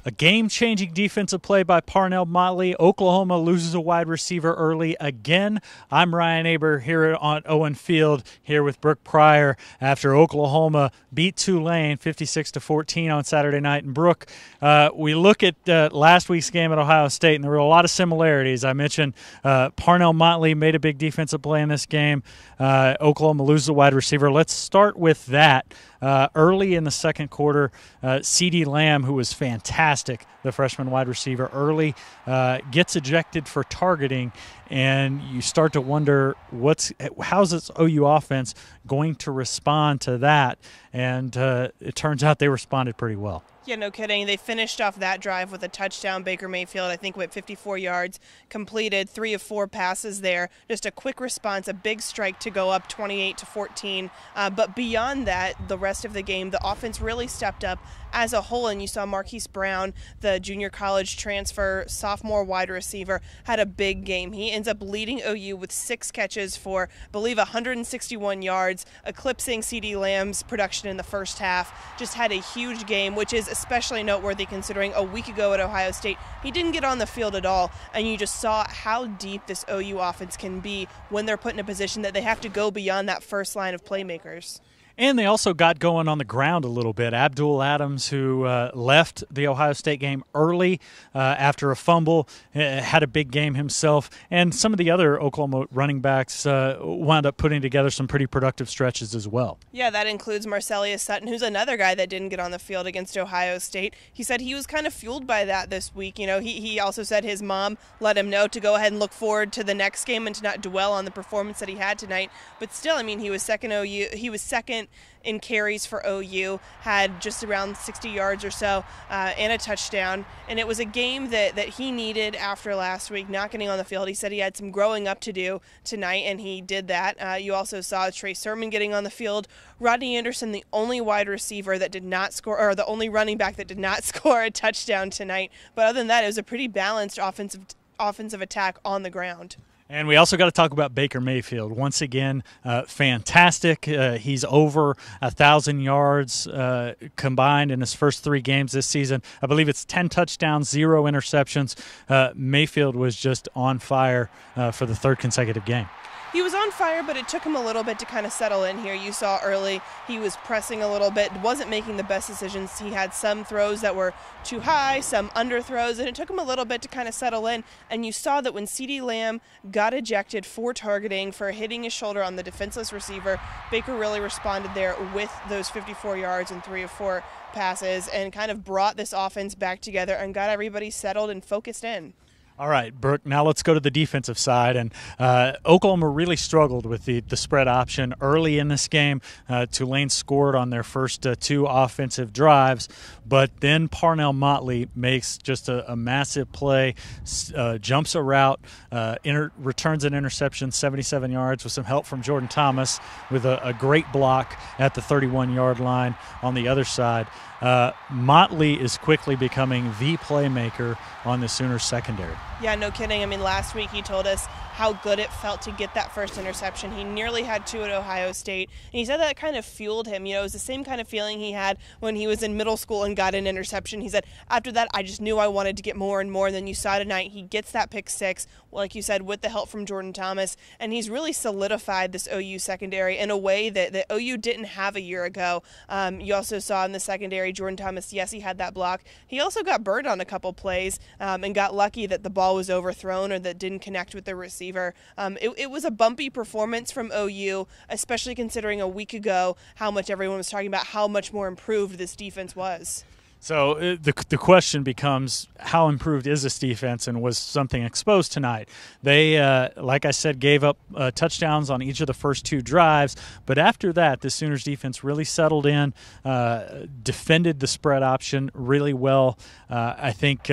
A game-changing defensive play by Parnell Motley. Oklahoma loses a wide receiver early again. I'm Ryan Aber here on Owen Field, here with Brooke Pryor after Oklahoma beat Tulane 56-14 on Saturday night. And Brooke, we look at last week's game at Ohio State, and there were a lot of similarities. I mentioned Parnell Motley made a big defensive play in this game. Oklahoma loses a wide receiver. Let's start with that. Early in the second quarter, CeeDee Lamb, who was fantastic, the freshman wide receiver, early gets ejected for targeting, and you start to wonder how's this OU offense going to respond to that, and it turns out they responded pretty well. Yeah, no kidding. They finished off that drive with a touchdown. Baker Mayfield, I think, went 54 yards, completed 3 of 4 passes there. Just a quick response, a big strike to go up 28-14. But beyond that, the rest of the game, the offense really stepped up as a whole. And you saw Marquise Brown, the junior college transfer, sophomore wide receiver, had a big game. He ends up leading OU with 6 catches for, I believe, 161 yards, eclipsing CeeDee Lamb's production in the first half. Just had a huge game, which is especially noteworthy considering a week ago at Ohio State, he didn't get on the field at all, and you just saw how deep this OU offense can be when they're put in a position that they have to go beyond that first line of playmakers. And they also got going on the ground a little bit. Abdul Adams, who left the Ohio State game early after a fumble, had a big game himself. And some of the other Oklahoma running backs wound up putting together some pretty productive stretches as well. Yeah, that includes Marcelius Sutton, who's another guy that didn't get on the field against Ohio State. He said he was kind of fueled by that this week. You know, he also said his mom let him know to go ahead and look forward to the next game and to not dwell on the performance that he had tonight. But still, I mean, he was second in carries for OU, had just around 60 yards or so and a touchdown. And it was a game that he needed after last week, not getting on the field. He said he had some growing up to do tonight, and he did that. You also saw Trey Sermon getting on the field. Rodney Anderson, the only wide receiver that did not score, or the only running back that did not score a touchdown tonight. But other than that, it was a pretty balanced offensive attack on the ground. And we also got to talk about Baker Mayfield. Once again, fantastic. He's over 1,000 yards combined in his first 3 games this season. I believe it's 10 touchdowns, 0 interceptions. Mayfield was just on fire for the 3rd consecutive game. He was on fire, but it took him a little bit to kind of settle in here. You saw early he was pressing a little bit, wasn't making the best decisions. He had some throws that were too high, some underthrows, and it took him a little bit to kind of settle in. And you saw that when CeeDee Lamb got ejected for targeting, for hitting his shoulder on the defenseless receiver, Baker really responded there with those 54 yards and 3 of 4 passes and kind of brought this offense back together and got everybody settled and focused in. All right, Brooke, now let's go to the defensive side. And Oklahoma really struggled with the spread option early in this game. Tulane scored on their first 2 offensive drives, but then Parnell Motley makes just a massive play, jumps a route, returns an interception, 77 yards with some help from Jordan Thomas with a great block at the 31-yard line on the other side. Motley is quickly becoming the playmaker on the Sooners secondary. Yeah, no kidding. I mean, last week he told us how good it felt to get that first interception. He nearly had 2 at Ohio State, and he said that kind of fueled him. You know, it was the same kind of feeling he had when he was in middle school and got an interception. He said, after that, I just knew I wanted to get more and more. And then you saw tonight, he gets that pick 6, like you said, with the help from Jordan Thomas, and he's really solidified this OU secondary in a way that OU didn't have a year ago. You also saw in the secondary, Jordan Thomas, yes, he had that block. He also got burned on a couple plays and got lucky that the ball was overthrown or that didn't connect with the receiver. It was a bumpy performance from OU, especially considering a week ago how much everyone was talking about how much more improved this defense was. So the question becomes, how improved is this defense, and was something exposed tonight? They, like I said, gave up touchdowns on each of the first 2 drives, but after that, the Sooners defense really settled in, defended the spread option really well. I think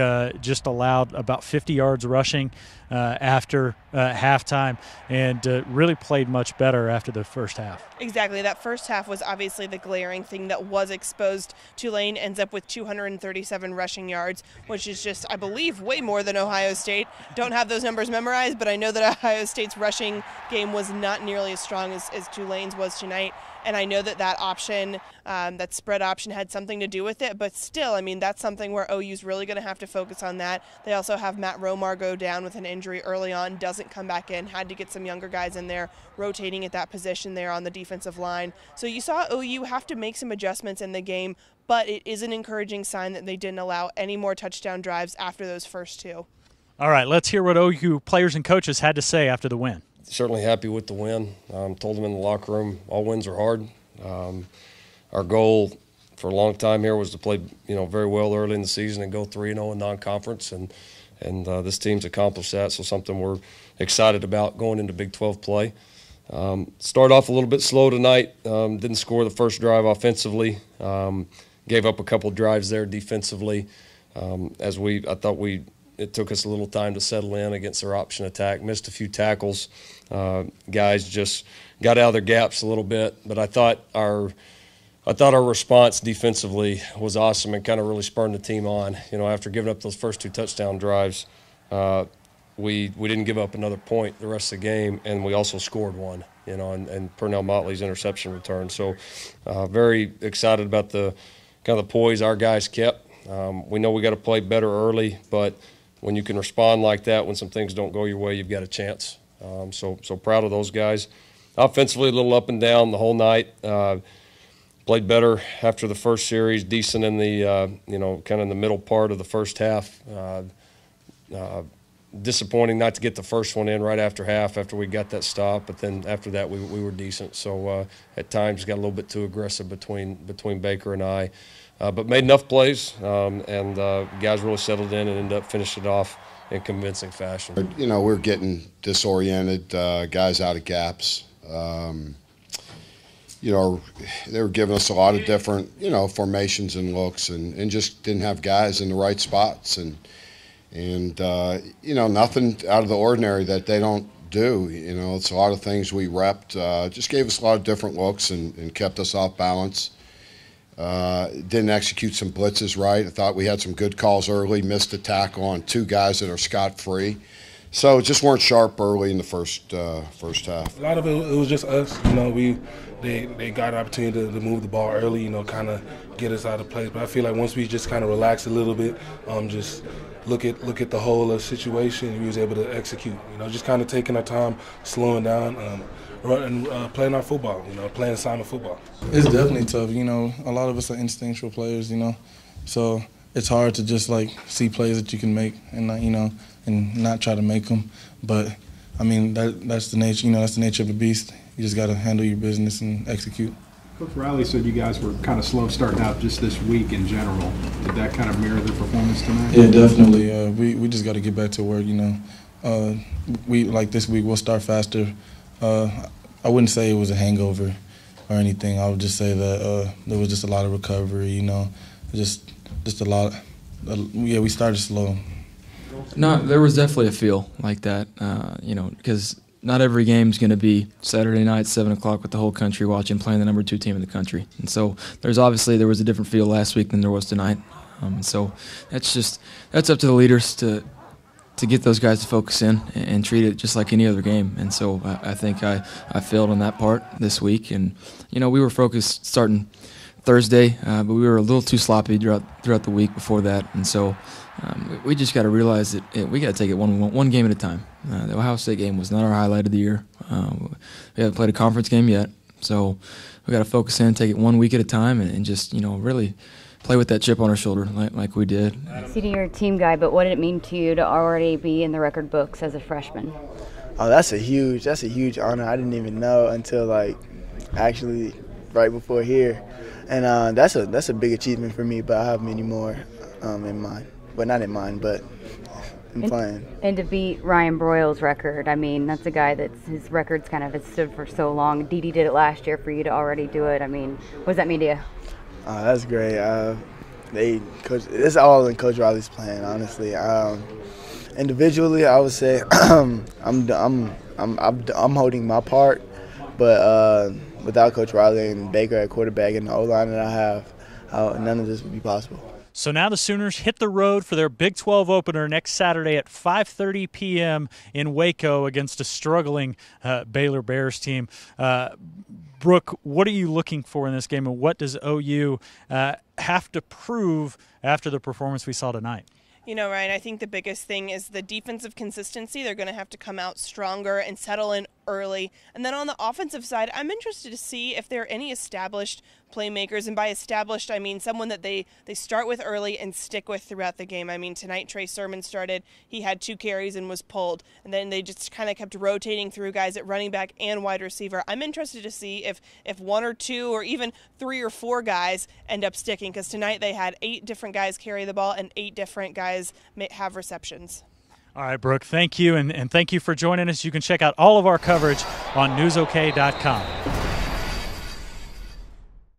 just allowed about 50 yards rushing after halftime, and really played much better after the first half. Exactly. That first half was obviously the glaring thing that was exposed. Tulane ends up with 237 rushing yards, which is just, I believe, way more than Ohio State. Don't have those numbers memorized, but I know that Ohio State's rushing game was not nearly as strong as Tulane's was tonight. And I know that option, that spread option had something to do with it, but still, I mean, that's something where OU's really going to have to focus on that. They also have Matt Romar go down with an injury early on, doesn't come back in, had to get some younger guys in there, rotating at that position there on the defensive line. So you saw OU have to make some adjustments in the game, but it is an encouraging sign that they didn't allow any more touchdown drives after those first two. All right, let's hear what OU players and coaches had to say after the win. Certainly happy with the win. Told them in the locker room, all wins are hard. Our goal for a long time here was to play, very well early in the season and go 3-0 in non-conference, and this team's accomplished that. So something we're excited about going into Big 12 play. Started off a little bit slow tonight. Didn't score the first drive offensively. Gave up a couple drives there defensively. It took us a little time to settle in against their option attack. Missed a few tackles. Guys just got out of their gaps a little bit. But I thought our response defensively was awesome and kind of really spurred the team on. After giving up those first two touchdown drives, we didn't give up another point the rest of the game, and we also scored one. And Parnell Motley's interception return. So very excited about the kind of the poise our guys kept. We know we got to play better early, but when you can respond like that, when some things don't go your way, you've got a chance. So proud of those guys. Offensively, a little up and down the whole night. Played better after the first series, decent in the kind of in the middle part of the first half. Disappointing not to get the first one in right after half after we got that stop, but then after that we were decent. So at times got a little bit too aggressive between Baker and I. But made enough plays, and guys really settled in and ended up finishing it off in convincing fashion. We're getting disoriented, guys out of gaps. They were giving us a lot of different, formations and looks, and just didn't have guys in the right spots. And nothing out of the ordinary that they don't do. It's a lot of things we repped. Just gave us a lot of different looks and kept us off balance. Didn't execute some blitzes right. I thought we had some good calls early, missed a tackle on two guys that are scot-free. So just weren't sharp early in the first half. A lot of it was just us. They got an opportunity to move the ball early, kind of get us out of place. But I feel like once we just kind of relax a little bit, just look at the whole situation, we was able to execute. Just kind of taking our time, slowing down, playing our football, playing assignment football. It's definitely tough. A lot of us are instinctual players, so it's hard to just see plays that you can make and not, and not try to make them. But I mean, that's the nature. That's the nature of the beast. You just got to handle your business and execute. Coach Riley said you guys were kind of slow starting out just this week in general. Did that kind of mirror the performance tonight? Yeah, definitely. We just got to get back to work. We this week we'll start faster. I wouldn't say it was a hangover or anything. I would just say that there was just a lot of recovery. Just a lot. We started slow. No, there was definitely a feel like that. Because not every game's going to be Saturday night, 7 o'clock with the whole country watching, playing the number 2 team in the country. And so there was a different feel last week than there was tonight. So that's up to the leaders to get those guys to focus in and treat it just like any other game. And so I think I failed on that part this week. And, we were focused starting Thursday, but we were a little too sloppy throughout the week before that. And so we just got to realize that we got to take it one game at a time. The Ohio State game was not our highlight of the year. We haven't played a conference game yet. So we got to focus in, take it 1 week at a time, and just, really play with that chip on our shoulder like we did. CeeDee, you're a team guy, but what did it mean to you to already be in the record books as a freshman? Oh, that's a huge honor. I didn't even know until actually right before here, and that's a big achievement for me. But I have many more in mind. Well, not in mind, but in plan. And to beat Ryan Broyles' record, I mean, that's a guy that's his record's kind of has stood for so long. Dee did it last year. For you to already do it, I mean, what does that mean to you? That's great. It's all in Coach Riley's plan, honestly. Individually, I would say I'm holding my part, but without Coach Riley and Baker at quarterback and the O-line that I have, none of this would be possible. So now the Sooners hit the road for their Big 12 opener next Saturday at 5:30 p.m. in Waco against a struggling Baylor Bears team. Brooke, what are you looking for in this game, and what does OU have to prove after the performance we saw tonight? You know, Ryan, I think the biggest thing is the defensive consistency. They're going to have to come out stronger and settle in early. And then on the offensive side, I'm interested to see if there are any established playmakers. And by established, I mean someone that they start with early and stick with throughout the game. I mean, tonight Trey Sermon started. He had 2 carries and was pulled. And then they just kind of kept rotating through guys at running back and wide receiver. I'm interested to see if 1 or 2 or even 3 or 4 guys end up sticking, because tonight they had 8 different guys carry the ball and 8 different guys have receptions. All right, Brooke, thank you, and thank you for joining us. You can check out all of our coverage on newsok.com.